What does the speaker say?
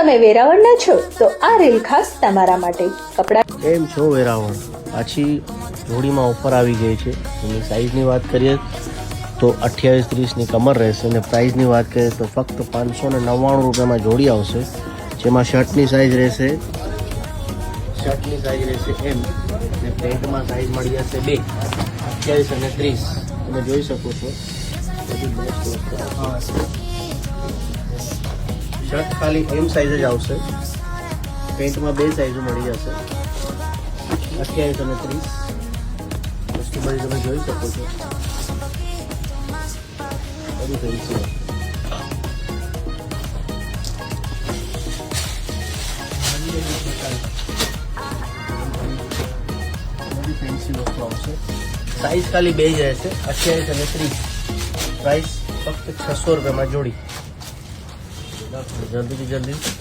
તમે વેરાવળના છો તો આ રીલ ખાસ તમારા માટે. કપડા કેમ છો વેરાવળ? પાછી જોડીમાં ઓફર આવી ગઈ છે. એની સાઇઝની વાત કરીએ તો 28-30ની કમર રહેશે અને પ્રાઇસની વાત કરીએ તો ફક્ત 599 રૂપિયામાં જોડી આવશે, જેમાં શર્ટની સાઇઝ રહેશે એમ અને પેન્ટમાં સાઇઝ મળી જશે 2, 28 અને 30. તમે જોઈ શકો છો શર્ટ ખાલી એમ સાઇઝ જ આવશે, પેન્ટમાં 2 સાઇઝો મળી જશે 28 અને 30. વસ્તુ બધી તમે જોઈ શકો છો, બધી ફેન્સી વસ્તુ આવશે. સાઇઝ ખાલી 2 જ રહેશે 28 અને 30. પ્રાઇસ ફક્ત 600 રૂપિયામાં જોડી. જલ્દીથી જલ્દી